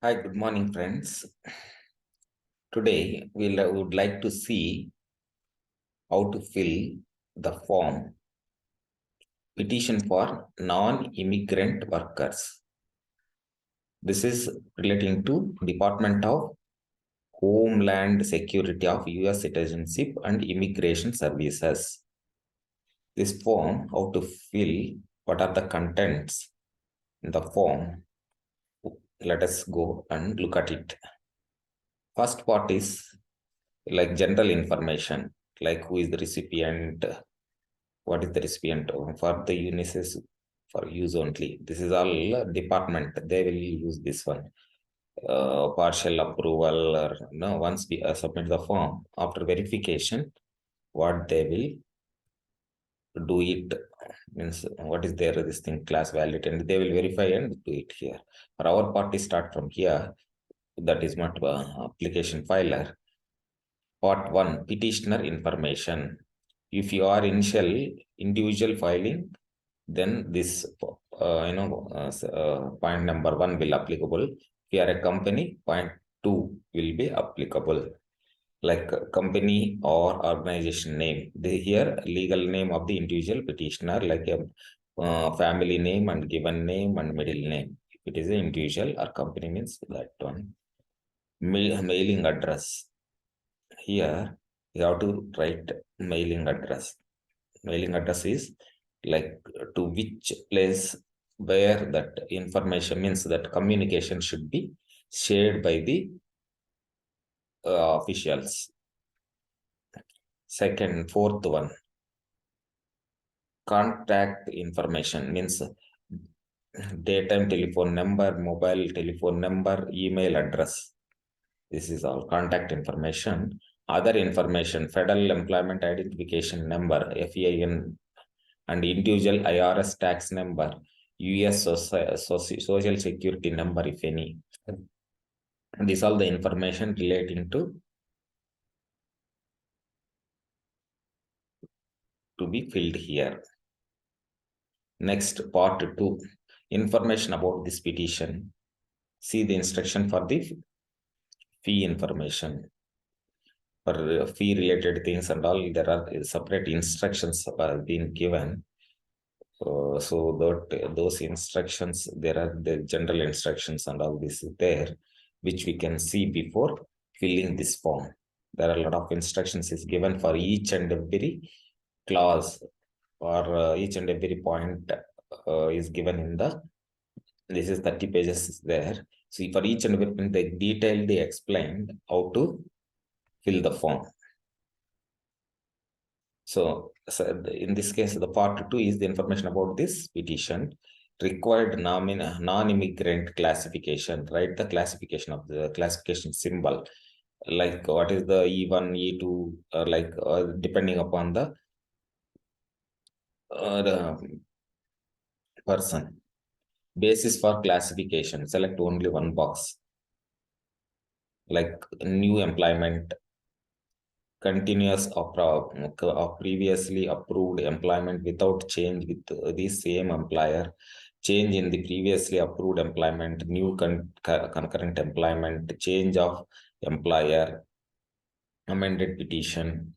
Hi, good morning, friends. Today, we would like to see how to fill the form petition for non-immigrant workers. This is relating to Department of Homeland Security of US Citizenship and Immigration Services. This form, how to fill, what are the contents in the form? Let us go and look at it. First part is like general information, like who is the recipient, what is the recipient for the UNICEF for use only. This is all department. They will use this one. Partial approval or no, once we submit the form, after verification, what they will do it means what is their this thing class validity, and they will verify and do it here. For our party start from here, that is not application filer. Part 1, petitioner information. If you are initial individual filing, then this point number 1 will applicable. If you are a company, point 2 will be applicable. Like company or organization name. Here legal name of the individual petitioner, like a family name and given name and middle name. If it is an individual or company means that one. Mailing address. Here you have to write mailing address. Mailing address is like to which place where that information means that communication should be shared by the officials. Second, fourth one, contact information means daytime telephone number, mobile telephone number, email address. This is all contact information. Other information, Federal Employment Identification Number, FEIN, and individual IRS tax number, US Social Security number, if any. These are the information relating to be filled here. Next, part 2, information about this petition. See the instruction for the fee information. For fee related things and all, there are separate instructions being given. So that those instructions, there are the general instructions and all this is there, which we can see before filling this form. There are a lot of instructions is given for each and every clause, or each and every point is given in the, this is 30 pages is there. So for each and every point, they detailedly explained how to fill the form. So in this case, the part 2 is the information about this petition. Required non-immigrant classification, right? The classification of the classification symbol, like what is the E1, E2, like depending upon the person. Basis for classification, select only one box. Like new employment, continuous or previously approved employment without change with the same employer, change in the previously approved employment, new concurrent employment, change of employer, amended petition.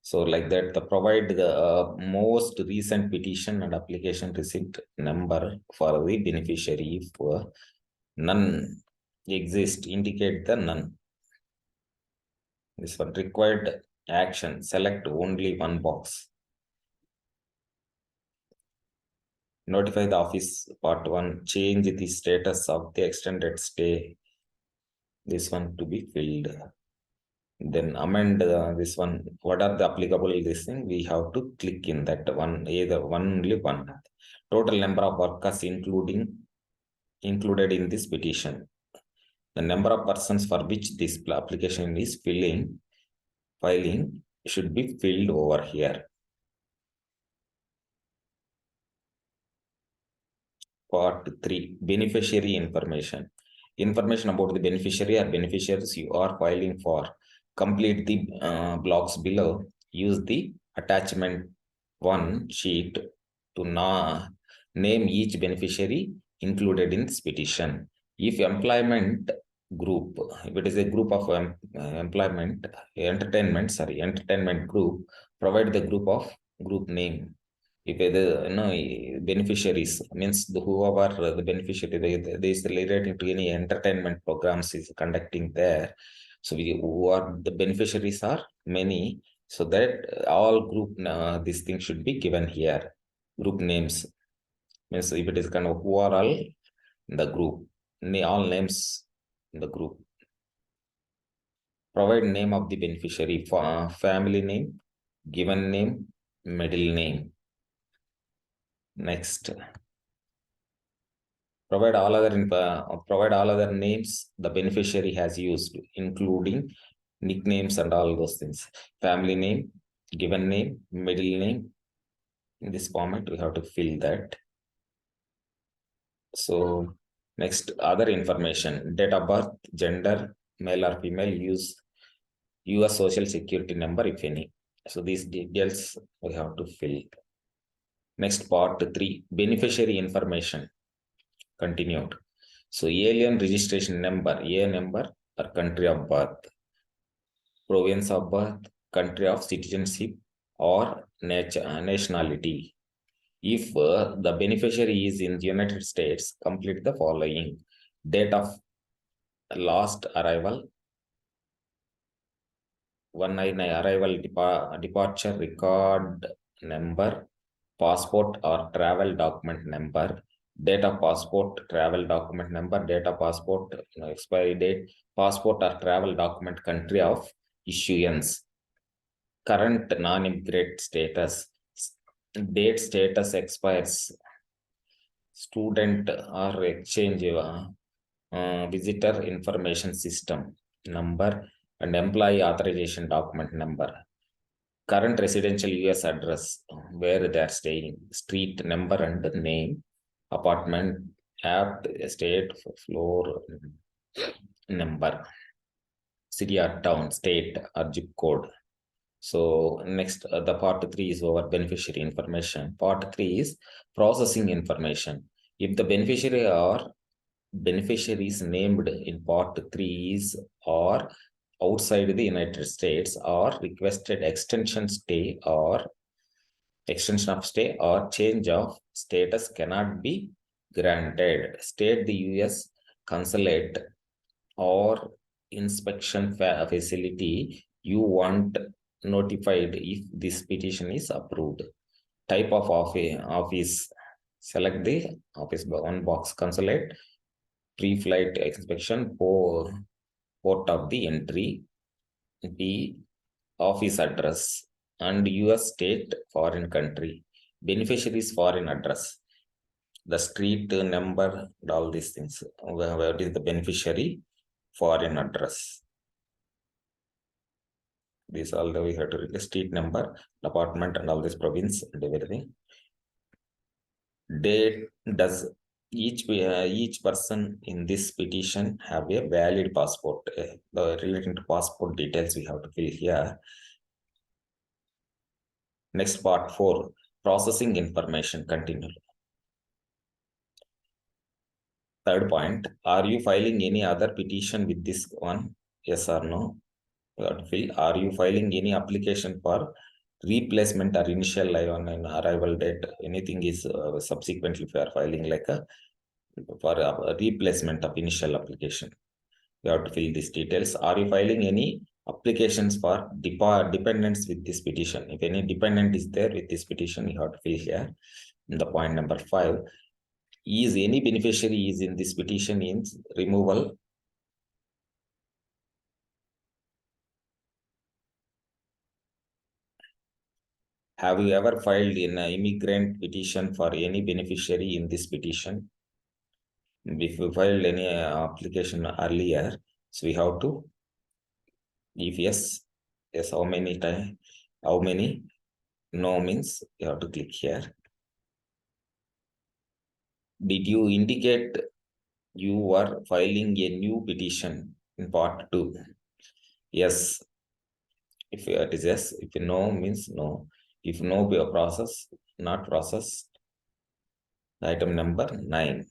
So like that, the provide the most recent petition and application receipt number for the beneficiary. If none exist, indicate the none. This one, required action, select only one box. Notify the office, part 1, change the status of the extended stay. This one to be filled. Then amend this one. What are the applicable this thing? We have to click in that one, either one, only one. Total number of workers included in this petition. The number of persons for which this application is filing should be filled over here. Part 3, beneficiary information. Information about the beneficiary or beneficiaries you are filing for. Complete the blocks below. Use the attachment 1 sheet to name each beneficiary included in this petition. If employment group, if it is a group of entertainment group, provide the group name. If the beneficiaries means whoever the beneficiary, they is related to any entertainment programs is conducting there. So who are the beneficiaries are many, so that all group these things should be given here. Group names means if it is kind of who are all in the group, all names in the group. Provide name of the beneficiary, family name, given name, middle name. Next, provide all other names the beneficiary has used, including nicknames and all those things. Family name, given name, middle name. In this format, we have to fill that. So next, other information: date of birth, gender, male or female, use US social security number if any. So these details we have to fill. Next, part 3, beneficiary information. Continued. So alien registration number, A number or country of birth, province of birth, country of citizenship or nationality. If the beneficiary is in the United States, complete the following: date of last arrival, 199 arrival, departure record number, passport or travel document number, date of passport, travel document number, date of passport, expiry date, passport or travel document country of issuance, current non-immigrant status, date status expires, student or exchange visitor information system number, and employee authorization document number, current residential US address where they are staying, street number and name, apartment, apt, state, floor number, city or town, state or zip code. So next, the part 3 is our beneficiary information. Part 3 is processing information. If the beneficiary or beneficiaries named in part 3 is or outside the United States or requested extension of stay or change of status cannot be granted, state the US consulate or inspection facility you want notified if this petition is approved. Type of office, select the office one box: consulate, pre-flight inspection, port of the entry, B, office address, and US state, foreign country, beneficiaries foreign address, the street number, all these things. Where is the beneficiary foreign address? This all we have to read: the street number, department, and all this province and everything. Date, does each person in this petition have a valid passport? The relating to passport details we have to fill here. Next, part 4, processing information. Continue. Third point, are you filing any other petition with this one? Yes or no? We have to fill. Are you filing any application for replacement or initial arrival date? Anything is subsequently if you are filing like for a replacement of initial application. We have to fill these details. Are you filing any applications for dependents with this petition? If any dependent is there with this petition, you have to fill here. In the point number 5, is any beneficiary is in this petition in removal? Have you ever filed an immigrant petition for any beneficiary in this petition? If you filed any application earlier, so we have to, if yes, how many times, how many, no means you have to click here. Did you indicate you were filing a new petition in part 2? Yes. If it is yes, if no means no. If no, be a process, not processed. Item number 9.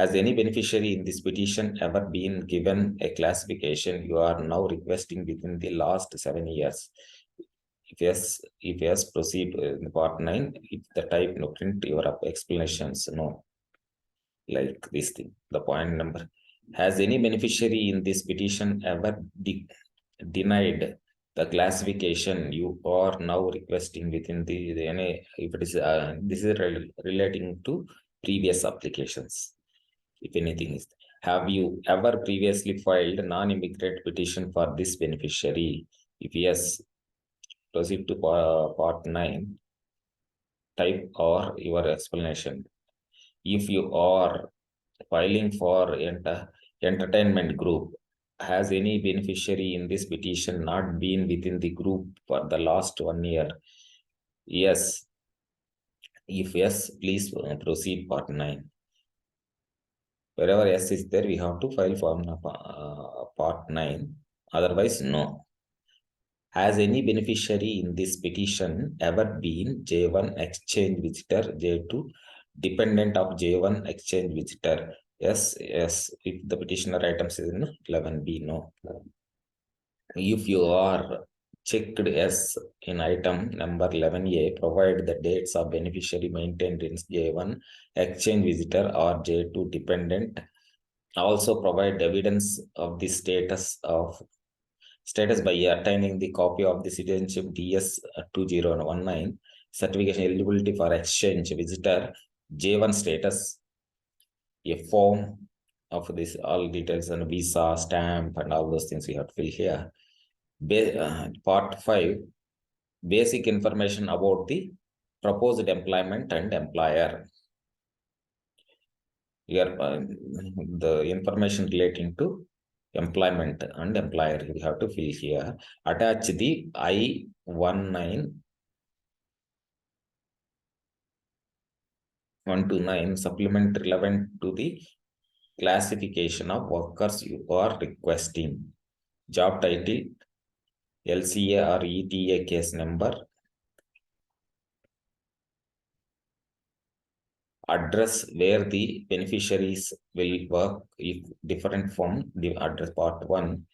Has any beneficiary in this petition ever been given a classification you are now requesting within the last 7 years? If yes, proceed in part 9. If the type, no, print your explanations, no. Like this thing, the point number. Has any beneficiary in this petition ever denied the classification you are now requesting within the any, if it is this is relating to previous applications, if anything is. Have you ever previously filed non-immigrant petition for this beneficiary? If yes, proceed to part 9. Type or your explanation. If you are filing for entertainment group, has any beneficiary in this petition not been within the group for the last 1 year? Yes. If yes, please proceed part 9. Wherever yes is there, we have to file for part 9. Otherwise, no. Has any beneficiary in this petition ever been J1 exchange visitor, J2 dependent of J1 exchange visitor? Yes, yes. If the petitioner items is in 11B, no. If you are checked yes in item number 11A, provide the dates of beneficiary maintained in J1 exchange visitor or J2 dependent. Also provide evidence of the status by attaining the copy of the citizenship DS 2019 certification eligibility for exchange visitor J1 status, a form of this, all details and visa stamp and all those things we have to fill here. Part 5, basic information about the proposed employment and employer. Here the information relating to employment and employer we have to fill here. Attach the I-129 supplement relevant to the classification of workers you are requesting. Job title, LCA or ETA case number, address where the beneficiaries will work if different from the address. Part 1,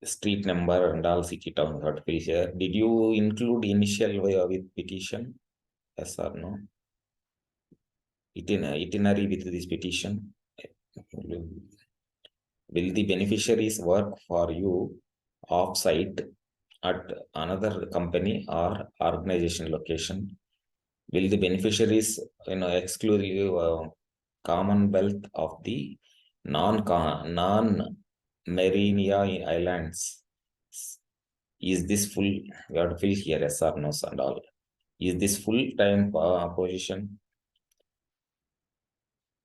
street number and all, city town got fill here. Did you include initial with petition? Yes or no? Itinerary with this petition. Will the beneficiaries work for you off-site at another company or organization location? Will the beneficiaries, exclusive Commonwealth of the non-Marina Islands? Is this full? We have to fill here yes or no and all. Is this full-time position?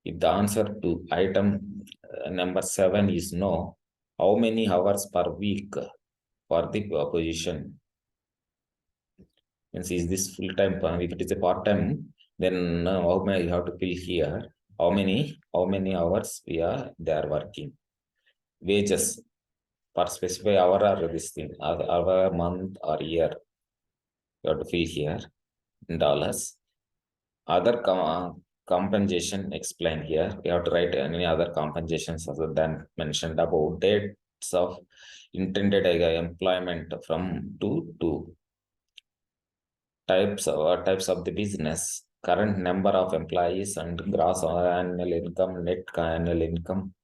If the answer to item number 7 is no, how many hours per week for the position? Means is this full-time? If it is a part-time, then how many you have to fill here? How many hours they are working? Wages per specified hour or this thing, hour, month or year. You have to fill here in dollars. Other compensation explained here. We have to write any other compensations other than mentioned above. Dates of intended employment from 2 types of the business, current number of employees and gross annual income, net annual income,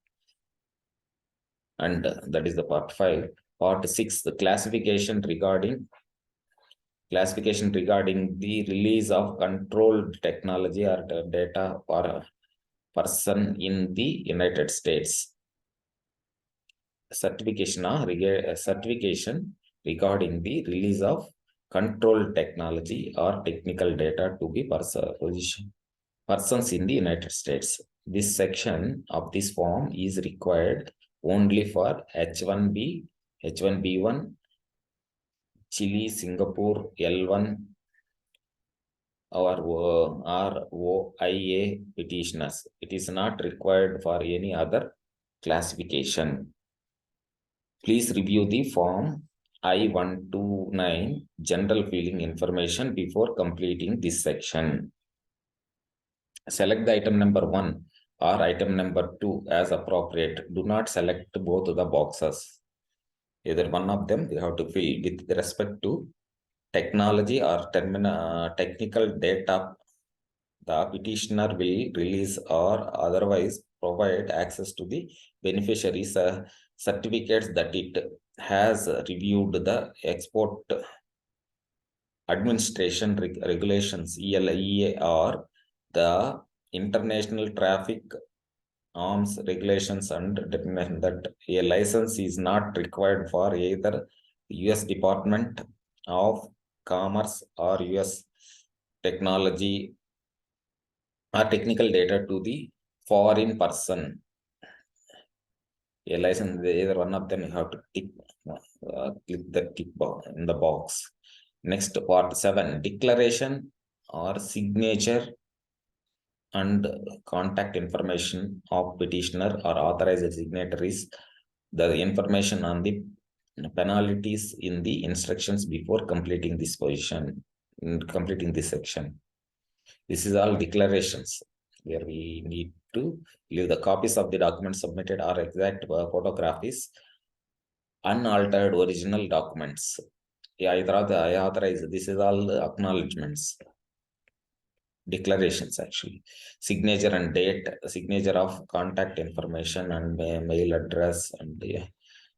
and that is the part 5. Part 6, the classification regarding the release of controlled technology or data for a person in the United States. Certification regarding the release of controlled technology or technical data to be persons in the United States. This section of this form is required only for H1B, H1B1, Chile, Singapore, L1 or OIA petitioners. It is not required for any other classification. Please review the form I-129 general filling information before completing this section. Select the item number 1 or item number 2 as appropriate. Do not select both the boxes. Either one of them you have to fill with respect to technology or technical data. The petitioner will release or otherwise provide access to the beneficiaries certificates that it has reviewed the export administration regulations ELA or the international traffic arms regulations, and determine that a license is not required for either US Department of Commerce or US technology or technical data to the foreign person. A license, either one of them you have to tick, click the tick box in the box. Next, part 7, declaration or signature and contact information of petitioner or authorized signatories, the information on the penalties in the instructions before completing this completing this section. This is all declarations where we need to leave the copies of the documents submitted or exact photographs, unaltered original documents. Yeah, I authorize. This is all acknowledgements, declarations actually. Signature and date, signature of contact information and mail address. And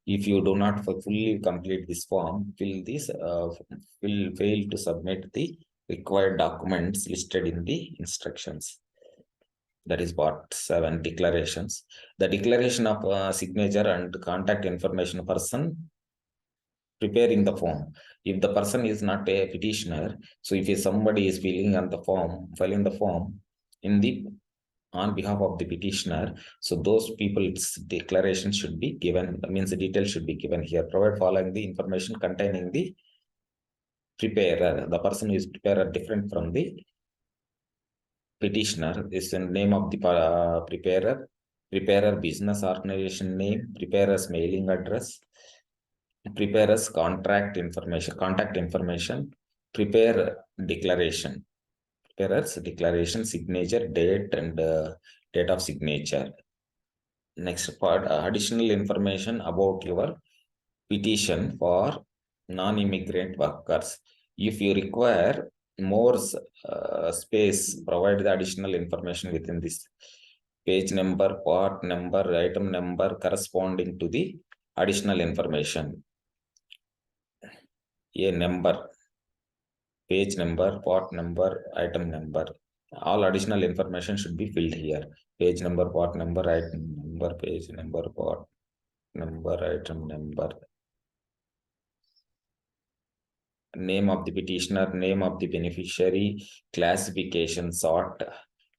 if you do not fully complete this form, will fail to submit the required documents listed in the instructions. That is part 7, declarations. The declaration of signature and contact information person preparing the form. If the person is not a petitioner, so if somebody is filling the form in the on behalf of the petitioner, so those people's declaration should be given, means the details should be given here. Provide following the information containing the preparer. The person who is preparer different from the petitioner is the name of the preparer business organization name, preparer's mailing address, preparer's contact information, prepare declaration, preparer's declaration, signature, date, and date of signature. Next part, additional information about your petition for non-immigrant workers. If you require more space, provide the additional information within this page number, part number, item number corresponding to the additional information. A number, page number, part number, item number. All additional information should be filled here. Page number, part number, item number, page number, part number, item number. Name of the petitioner, name of the beneficiary, classification sort,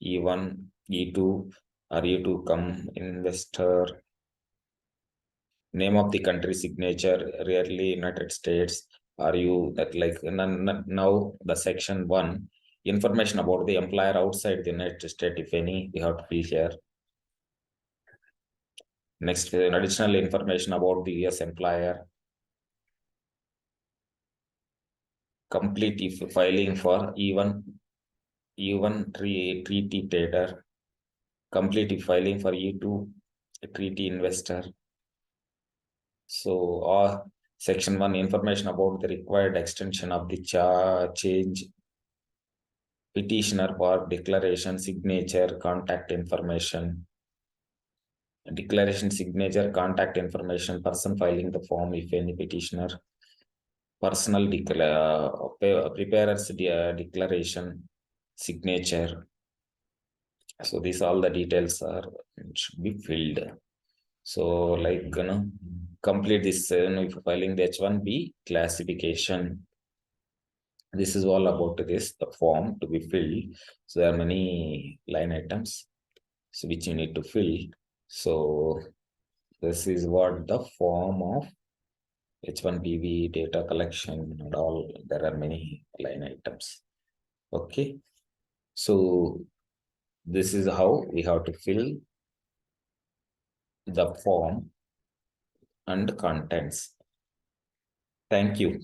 E1, E2, or E2 come investor, name of the country signature, rarely United States. Are you that like now the section 1, information about the employer outside the United States, if any, we have to fill here. Next, additional information about the US employer. Complete if filing for E1 treaty trader. Complete if filing for E2 treaty investor. So, section 1, information about the required extension of the change, petitioner for declaration, signature, contact information, declaration, signature, contact information, person filing the form, if any petitioner, personal preparer's declaration, signature. So these all the details should be filled. So like complete this if filing the H1B classification. This is all about this, the form to be filled. So there are many line items which you need to fill. So this is what the form of H1BV data collection and all. There are many line items. Okay. So this is how we have to fill the form and contents. Thank you.